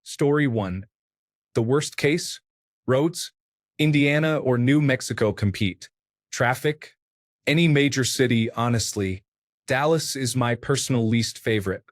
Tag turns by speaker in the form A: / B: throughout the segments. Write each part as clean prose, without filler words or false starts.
A: Story 1. The worst case? Roads? Indiana or New Mexico compete. Traffic? Any major city, honestly. Dallas is my personal least favorite.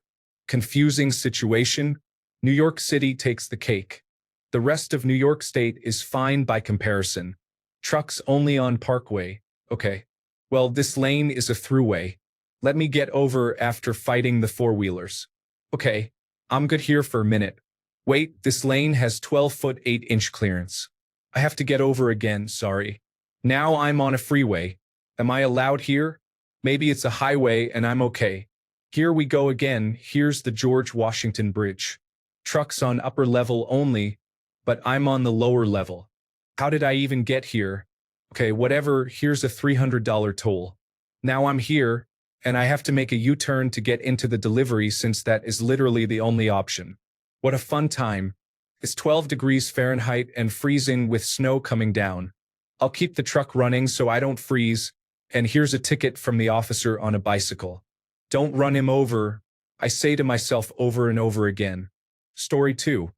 A: Confusing situation? New York City takes the cake. The rest of New York State is fine by comparison. Trucks only on Parkway. Okay. Well, this lane is a throughway. Let me get over after fighting the four-wheelers. Okay. I'm good here for a minute. Wait, this lane has 12-foot 8-inch clearance. I have to get over again, sorry. Now I'm on a freeway. Am I allowed here? Maybe it's a highway and I'm okay. Here we go again, here's the George Washington Bridge. Trucks on upper level only, but I'm on the lower level. How did I even get here? Okay, whatever, here's a $300 toll. Now I'm here, and I have to make a U-turn to get into the delivery since that is literally the only option. What a fun time. It's 12 degrees Fahrenheit and freezing with snow coming down. I'll keep the truck running so I don't freeze, and here's a ticket from the officer on a bicycle. Don't run him over, I say to myself over and over again. Story 2.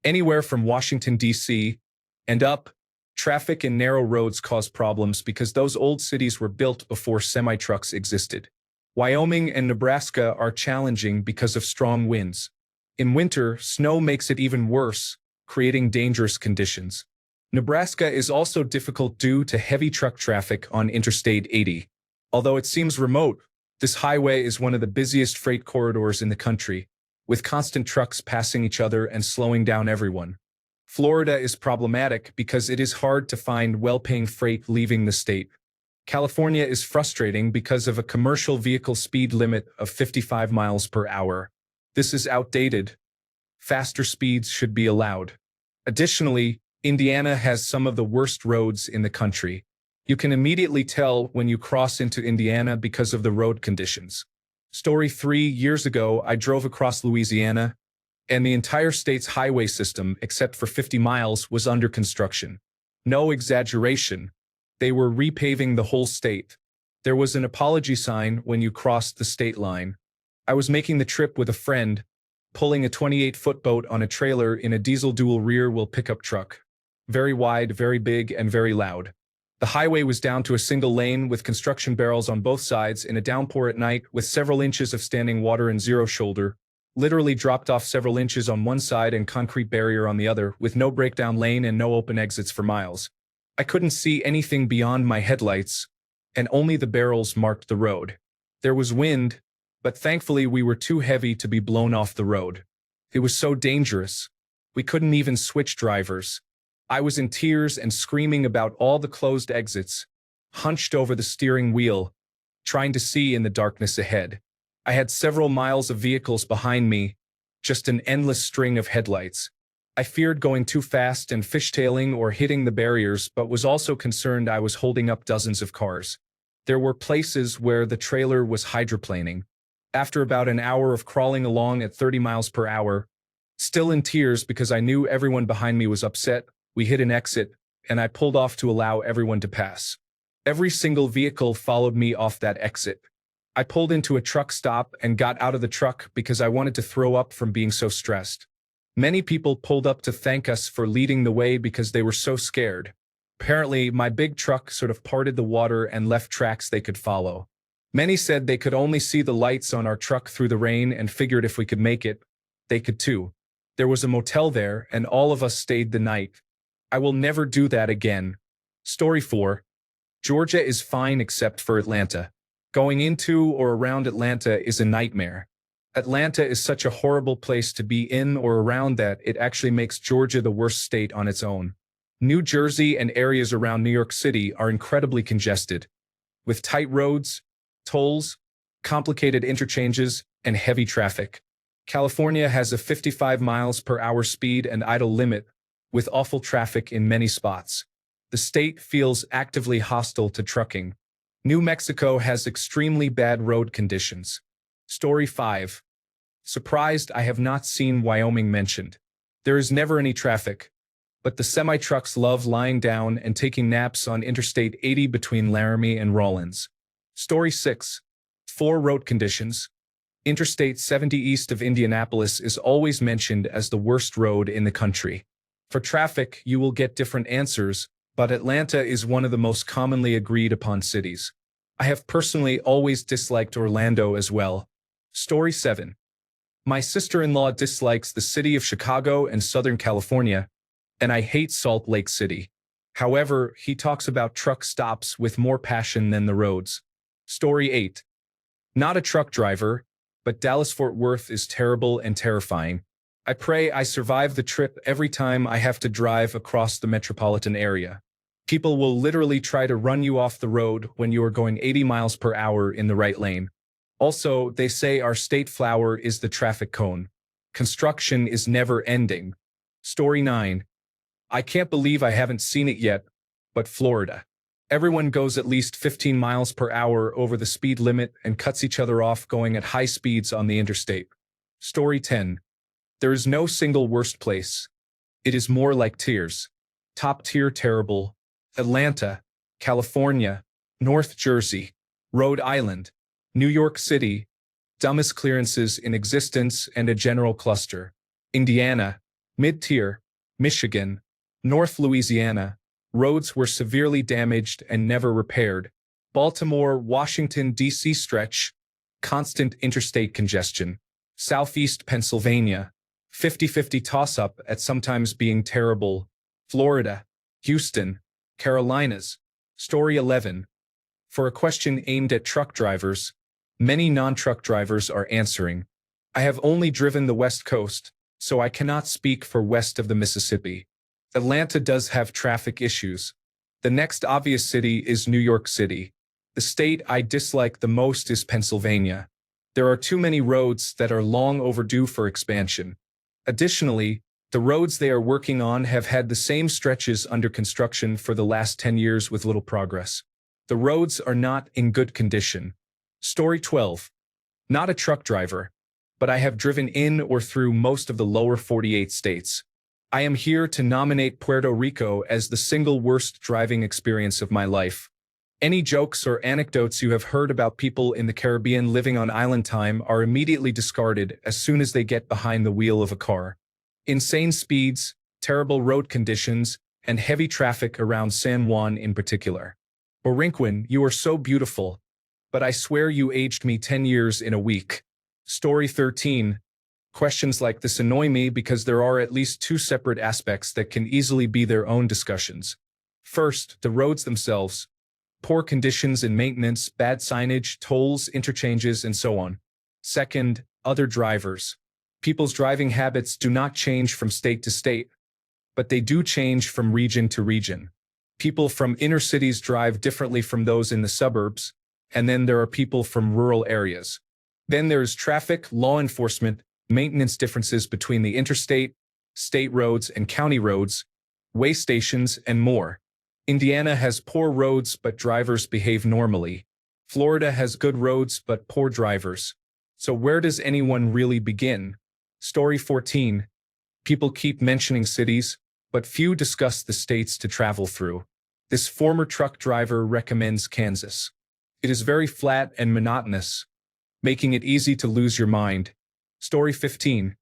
A: Anywhere from Washington, D.C. and up, traffic and narrow roads cause problems because those old cities were built before semi-trucks existed. Wyoming and Nebraska are challenging because of strong winds. In winter, snow makes it even worse, creating dangerous conditions. Nebraska is also difficult due to heavy truck traffic on Interstate 80. Although it seems remote, this highway is one of the busiest freight corridors in the country, with constant trucks passing each other and slowing down everyone. Florida is problematic because it is hard to find well-paying freight leaving the state. California is frustrating because of a commercial vehicle speed limit of 55 miles per hour. This is outdated. Faster speeds should be allowed. Additionally, Indiana has some of the worst roads in the country. You can immediately tell when you cross into Indiana because of the road conditions. Story 3 years ago, I drove across Louisiana, and the entire state's highway system, except for 50 miles, was under construction. No exaggeration. They were repaving the whole state. There was an apology sign when you crossed the state line. I was making the trip with a friend, pulling a 28-foot boat on a trailer in a diesel dual rear-wheel pickup truck. Very wide, very big, and very loud. The highway was down to a single lane with construction barrels on both sides in a downpour at night with several inches of standing water and zero shoulder, literally dropped off several inches on one side and concrete barrier on the other, with no breakdown lane and no open exits for miles. I couldn't see anything beyond my headlights, and only the barrels marked the road. There was wind, but thankfully we were too heavy to be blown off the road. It was so dangerous. We couldn't even switch drivers. I was in tears and screaming about all the closed exits, hunched over the steering wheel, trying to see in the darkness ahead. I had several miles of vehicles behind me, just an endless string of headlights. I feared going too fast and fishtailing or hitting the barriers, but was also concerned I was holding up dozens of cars. There were places where the trailer was hydroplaning. After about an hour of crawling along at 30 miles per hour, still in tears because I knew everyone behind me was upset, we hit an exit, and I pulled off to allow everyone to pass. Every single vehicle followed me off that exit. I pulled into a truck stop and got out of the truck because I wanted to throw up from being so stressed. Many people pulled up to thank us for leading the way because they were so scared. Apparently, my big truck sort of parted the water and left tracks they could follow. Many said they could only see the lights on our truck through the rain and figured if we could make it, they could too. There was a motel there, and all of us stayed the night. I will never do that again. Story 4. Georgia is fine except for Atlanta. Going into or around Atlanta is a nightmare. Atlanta is such a horrible place to be in or around that it actually makes Georgia the worst state on its own. New Jersey and areas around New York City are incredibly congested, with tight roads, tolls, complicated interchanges, and heavy traffic. California has a 55 miles per hour speed and idle limit, with awful traffic in many spots. The state feels actively hostile to trucking. New Mexico has extremely bad road conditions. Story 5. Surprised I have not seen Wyoming mentioned. There is never any traffic, but the semi-trucks love lying down and taking naps on Interstate 80 between Laramie and Rawlins. Story 6. 4 road conditions. Interstate 70 east of Indianapolis is always mentioned as the worst road in the country. For traffic, you will get different answers, but Atlanta is one of the most commonly agreed upon cities. I have personally always disliked Orlando as well. Story 7. My sister-in-law dislikes the city of Chicago and Southern California, and I hate Salt Lake City. However, he talks about truck stops with more passion than the roads. Story 8. Not a truck driver, but Dallas-Fort Worth is terrible and terrifying. I pray I survive the trip every time I have to drive across the metropolitan area. People will literally try to run you off the road when you are going 80 miles per hour in the right lane. Also, they say our state flower is the traffic cone. Construction is never ending. Story 9. I can't believe I haven't seen it yet, but Florida. Everyone goes at least 15 miles per hour over the speed limit and cuts each other off going at high speeds on the interstate. Story 10. There is no single worst place. It is more like tiers. Top tier terrible. Atlanta, California, North Jersey, Rhode Island, New York City, dumbest clearances in existence and a general cluster. Indiana, mid-tier, Michigan, North Louisiana, roads were severely damaged and never repaired. Baltimore, Washington, D.C. stretch, constant interstate congestion. Southeast Pennsylvania, 50-50 toss-up at sometimes being terrible. Florida, Houston, Carolinas. Story 11. For a question aimed at truck drivers, many non-truck drivers are answering. I have only driven the West Coast, so I cannot speak for west of the Mississippi. Atlanta does have traffic issues. The next obvious city is New York City. The state I dislike the most is Pennsylvania. There are too many roads that are long overdue for expansion. Additionally, the roads they are working on have had the same stretches under construction for the last 10 years with little progress. The roads are not in good condition. Story 12. Not a truck driver, but I have driven in or through most of the lower 48 states. I am here to nominate Puerto Rico as the single worst driving experience of my life. Any jokes or anecdotes you have heard about people in the Caribbean living on island time are immediately discarded as soon as they get behind the wheel of a car. Insane speeds, terrible road conditions, and heavy traffic around San Juan in particular. Borinquin, you are so beautiful, but I swear you aged me 10 years in a week. Story 13. Questions like this annoy me because there are at least two separate aspects that can easily be their own discussions. First, the roads themselves. Poor conditions and maintenance, bad signage, tolls, interchanges, and so on. Second, other drivers. People's driving habits do not change from state to state, but they do change from region to region. People from inner cities drive differently from those in the suburbs, and then there are people from rural areas. Then there's traffic, law enforcement, maintenance differences between the interstate, state roads and county roads, way stations, and more. Indiana has poor roads but drivers behave normally. Florida has good roads but poor drivers. So where does anyone really begin? Story 14. People keep mentioning cities, but few discuss the states to travel through. This former truck driver recommends Kansas. It is very flat and monotonous, making it easy to lose your mind. Story 15.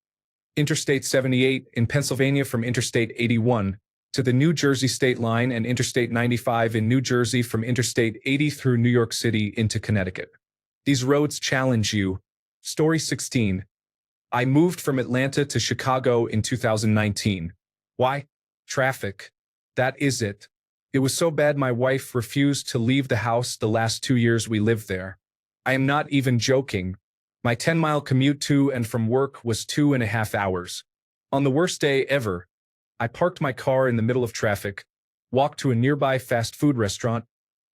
A: Interstate 78 in Pennsylvania from Interstate 81 to the New Jersey state line and Interstate 95 in New Jersey from Interstate 80 through New York City into Connecticut. These roads challenge you. Story 16. I moved from Atlanta to Chicago in 2019. Why? Traffic. That is it. It was so bad my wife refused to leave the house the last 2 years we lived there. I am not even joking. My 10-mile commute to and from work was 2.5 hours. On the worst day ever, I parked my car in the middle of traffic, walked to a nearby fast food restaurant,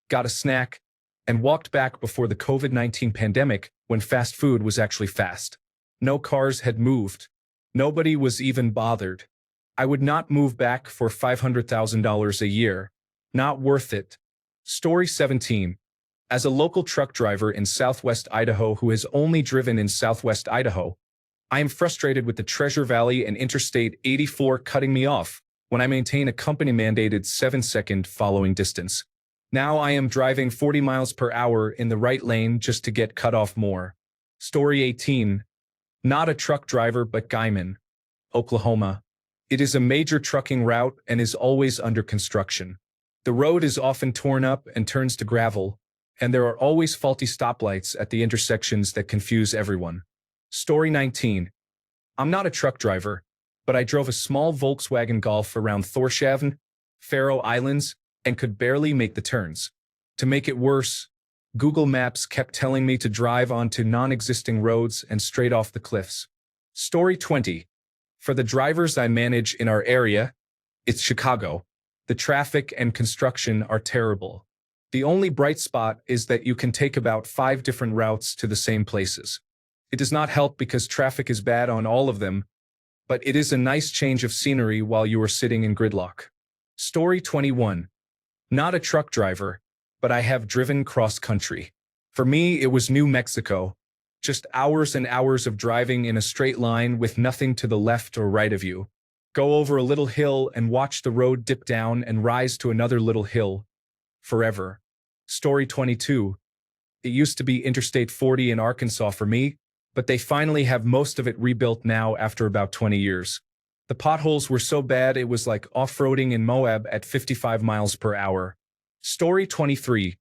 A: got a snack, and walked back before the COVID-19 pandemic when fast food was actually fast. No cars had moved. Nobody was even bothered. I would not move back for $500,000 a year. Not worth it. Story 17. As a local truck driver in Southwest Idaho who has only driven in Southwest Idaho, I am frustrated with the Treasure Valley and Interstate 84 cutting me off when I maintain a company-mandated 7-second following distance. Now I am driving 40 miles per hour in the right lane just to get cut off more. Story 18. Not a truck driver but Guyman, Oklahoma. It is a major trucking route and is always under construction. The road is often torn up and turns to gravel, and there are always faulty stoplights at the intersections that confuse everyone. Story 19. I'm not a truck driver, but I drove a small Volkswagen Golf around Thorshavn, Faroe Islands, and could barely make the turns. To make it worse, Google Maps kept telling me to drive onto non-existing roads and straight off the cliffs. Story 20. For the drivers I manage in our area, it's Chicago. The traffic and construction are terrible. The only bright spot is that you can take about 5 different routes to the same places. It does not help because traffic is bad on all of them, but it is a nice change of scenery while you are sitting in gridlock. Story 21. Not a truck driver, but I have driven cross-country. For me, it was New Mexico. Just hours and hours of driving in a straight line with nothing to the left or right of you. Go over a little hill and watch the road dip down and rise to another little hill. Forever. Story 22. It used to be Interstate 40 in Arkansas for me, but they finally have most of it rebuilt now after about 20 years. The potholes were so bad it was like off-roading in Moab at 55 miles per hour. Story 23.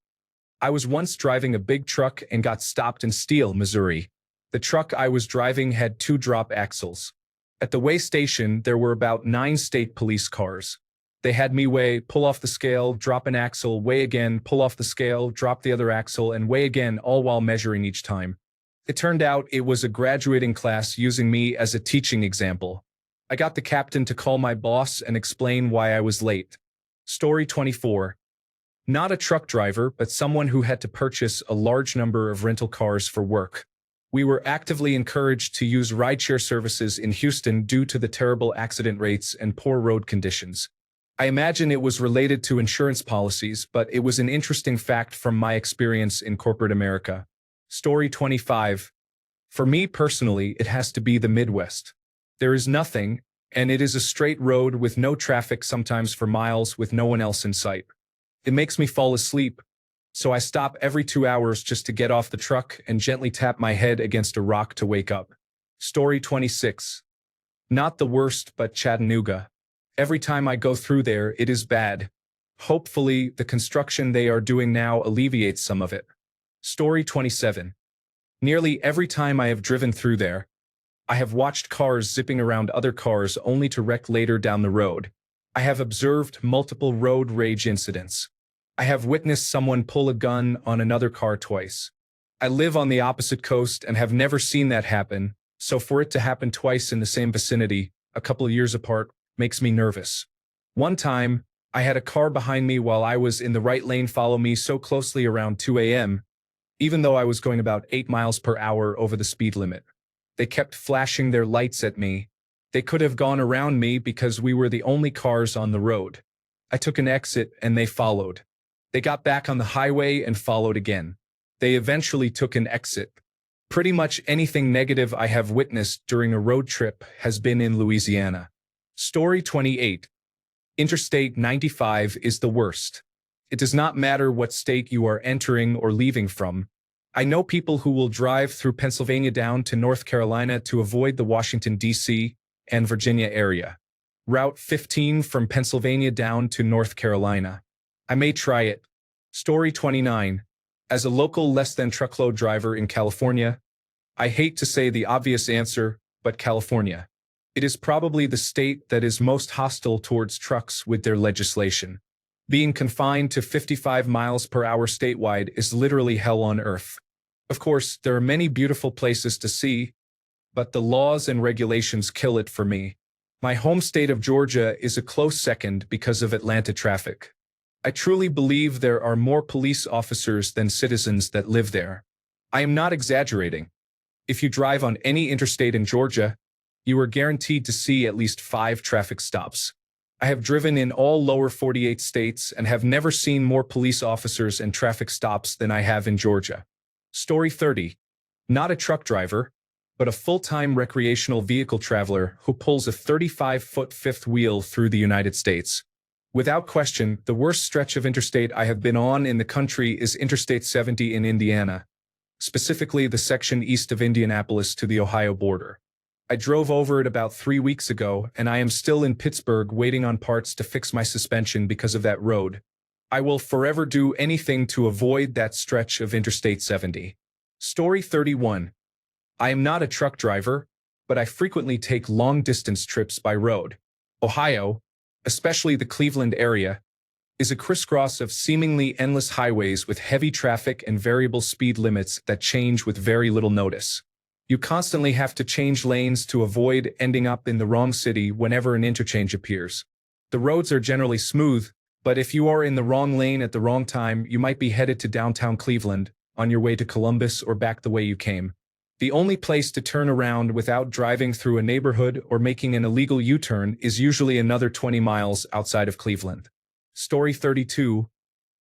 A: I was once driving a big truck and got stopped in Steele, Missouri. The truck I was driving had 2 drop axles. At the weigh station, there were about 9 state police cars. They had me weigh, pull off the scale, drop an axle, weigh again, pull off the scale, drop the other axle, and weigh again, all while measuring each time. It turned out it was a graduating class using me as a teaching example. I got the captain to call my boss and explain why I was late. Story 24. Not a truck driver, but someone who had to purchase a large number of rental cars for work. We were actively encouraged to use rideshare services in Houston due to the terrible accident rates and poor road conditions. I imagine it was related to insurance policies, but it was an interesting fact from my experience in corporate America. Story 25. For me personally, it has to be the Midwest. There is nothing, and it is a straight road with no traffic sometimes for miles with no one else in sight. It makes me fall asleep, so I stop every 2 hours just to get off the truck and gently tap my head against a rock to wake up. Story 26. Not the worst, but Chattanooga. Every time I go through there, it is bad. Hopefully, the construction they are doing now alleviates some of it. Story 27. Nearly every time I have driven through there, I have watched cars zipping around other cars only to wreck later down the road. I have observed multiple road rage incidents. I have witnessed someone pull a gun on another car twice. I live on the opposite coast and have never seen that happen, so for it to happen twice in the same vicinity, a couple of years apart, makes me nervous. One time, I had a car behind me while I was in the right lane follow me so closely around 2 a.m., even though I was going about 8 miles per hour over the speed limit. They kept flashing their lights at me. They could have gone around me because we were the only cars on the road. I took an exit and they followed. They got back on the highway and followed again. They eventually took an exit. Pretty much anything negative I have witnessed during a road trip has been in Louisiana. Story 28. Interstate 95 is the worst. It does not matter what state you are entering or leaving from. I know people who will drive through Pennsylvania down to North Carolina to avoid the Washington, D.C. and Virginia area. Route 15 from Pennsylvania down to North Carolina. I may try it. Story 29. As a local less-than-truckload driver in California, I hate to say the obvious answer, but California. It is probably the state that is most hostile towards trucks with their legislation. Being confined to 55 miles per hour statewide is literally hell on earth. Of course, there are many beautiful places to see, but the laws and regulations kill it for me. My home state of Georgia is a close second because of Atlanta traffic. I truly believe there are more police officers than citizens that live there. I am not exaggerating. If you drive on any interstate in Georgia, you are guaranteed to see at least 5 traffic stops. I have driven in all lower 48 states and have never seen more police officers and traffic stops than I have in Georgia. Story 30. Not a truck driver, but a full-time recreational vehicle traveler who pulls a 35-foot fifth wheel through the United States. Without question, the worst stretch of interstate I have been on in the country is Interstate 70 in Indiana. specifically the section east of Indianapolis to the Ohio border. I drove over it about 3 weeks ago, and I am still in Pittsburgh waiting on parts to fix my suspension because of that road. I will forever do anything to avoid that stretch of Interstate 70. Story 31. I am not a truck driver, but I frequently take long-distance trips by road. Ohio, especially the Cleveland area, is a crisscross of seemingly endless highways with heavy traffic and variable speed limits that change with very little notice. You constantly have to change lanes to avoid ending up in the wrong city whenever an interchange appears. The roads are generally smooth, but if you are in the wrong lane at the wrong time, you might be headed to downtown Cleveland, on your way to Columbus or back the way you came. The only place to turn around without driving through a neighborhood or making an illegal U-turn is usually another 20 miles outside of Cleveland. Story 32.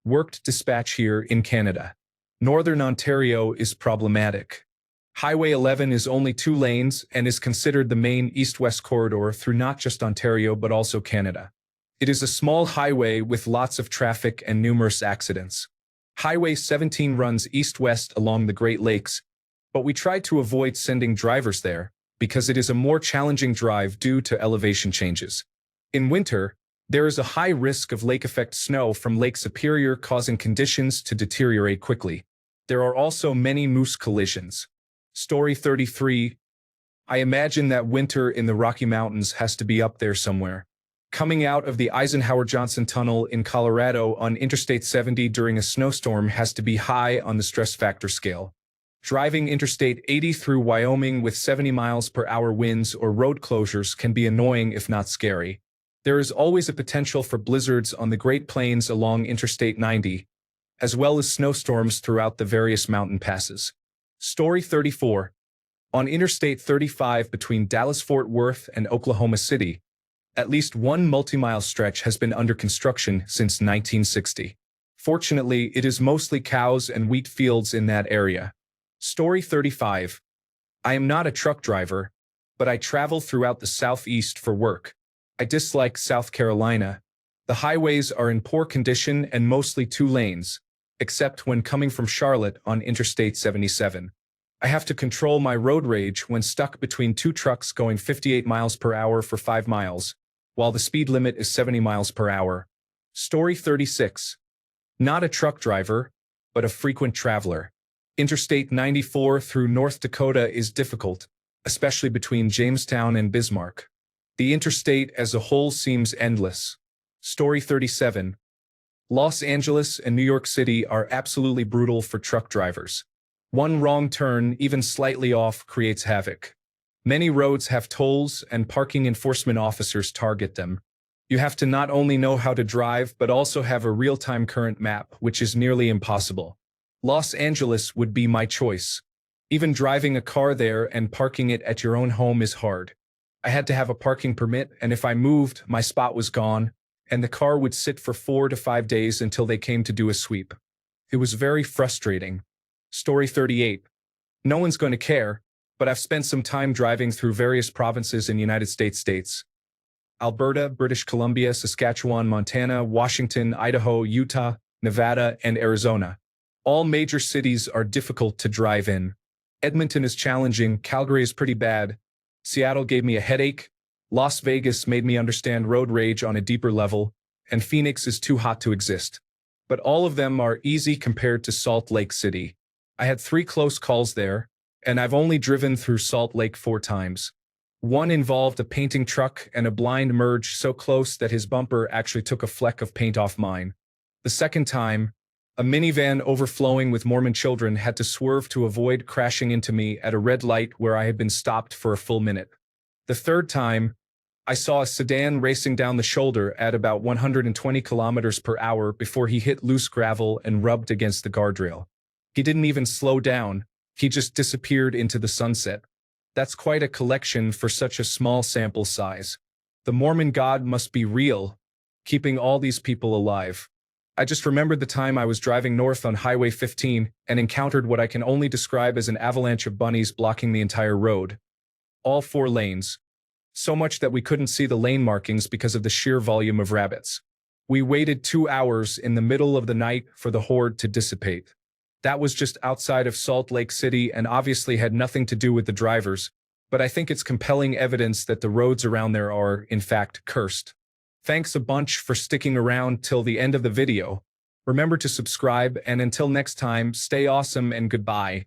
A: Worked dispatch here in Canada. Northern Ontario is problematic. Highway 11 is only 2 lanes and is considered the main east-west corridor through not just Ontario but also Canada. It is a small highway with lots of traffic and numerous accidents. Highway 17 runs east-west along the Great Lakes, but we tried to avoid sending drivers there because it is a more challenging drive due to elevation changes. In winter, there is a high risk of lake-effect snow from Lake Superior causing conditions to deteriorate quickly. There are also many moose collisions. Story 33. I imagine that winter in the Rocky Mountains has to be up there somewhere. Coming out of the Eisenhower-Johnson Tunnel in Colorado on Interstate 70 during a snowstorm has to be high on the stress factor scale. Driving Interstate 80 through Wyoming with 70 miles per hour winds or road closures can be annoying if not scary. There is always a potential for blizzards on the Great Plains along Interstate 90, as well as snowstorms throughout the various mountain passes. Story 34. On Interstate 35 between Dallas-Fort Worth and Oklahoma City, at least one multi-mile stretch has been under construction since 1960. Fortunately, it is mostly cows and wheat fields in that area. Story 35. I am not a truck driver, but I travel throughout the Southeast for work. I dislike South Carolina. The highways are in poor condition and mostly 2 lanes, except when coming from Charlotte on Interstate 77. I have to control my road rage when stuck between 2 trucks going 58 miles per hour for 5 miles, while the speed limit is 70 miles per hour. Story 36. Not a truck driver, but a frequent traveler. Interstate 94 through North Dakota is difficult, especially between Jamestown and Bismarck. The interstate as a whole seems endless. Story 37. Los Angeles and New York City are absolutely brutal for truck drivers. One wrong turn, even slightly off, creates havoc. Many roads have tolls and parking enforcement officers target them. You have to not only know how to drive but also have a real-time current map, which is nearly impossible. Los Angeles would be my choice. Even driving a car there and parking it at your own home is hard. I had to have a parking permit, and if I moved, my spot was gone, and the car would sit for 4 to 5 days until they came to do a sweep. It was very frustrating. Story 38. No one's going to care, but I've spent some time driving through various provinces in United States. Alberta, British Columbia, Saskatchewan, Montana, Washington, Idaho, Utah, Nevada, and Arizona. All major cities are difficult to drive in. Edmonton is challenging, Calgary is pretty bad. Seattle gave me a headache. Las Vegas made me understand road rage on a deeper level, and Phoenix is too hot to exist. But all of them are easy compared to Salt Lake City. I had 3 close calls there, and I've only driven through Salt Lake 4 times. One involved a painting truck and a blind merge so close that his bumper actually took a fleck of paint off mine. The second time, a minivan overflowing with Mormon children had to swerve to avoid crashing into me at a red light where I had been stopped for a full minute. The third time, I saw a sedan racing down the shoulder at about 120 kilometers per hour before he hit loose gravel and rubbed against the guardrail. He didn't even slow down, he just disappeared into the sunset. That's quite a collection for such a small sample size. The Mormon God must be real, keeping all these people alive. I just remembered the time I was driving north on Highway 15 and encountered what I can only describe as an avalanche of bunnies blocking the entire road. All 4 lanes. So much that we couldn't see the lane markings because of the sheer volume of rabbits. We waited 2 hours in the middle of the night for the horde to dissipate. That was just outside of Salt Lake City and obviously had nothing to do with the drivers, but I think it's compelling evidence that the roads around there are, in fact, cursed. Thanks a bunch for sticking around till the end of the video. Remember to subscribe, and until next time, stay awesome and goodbye.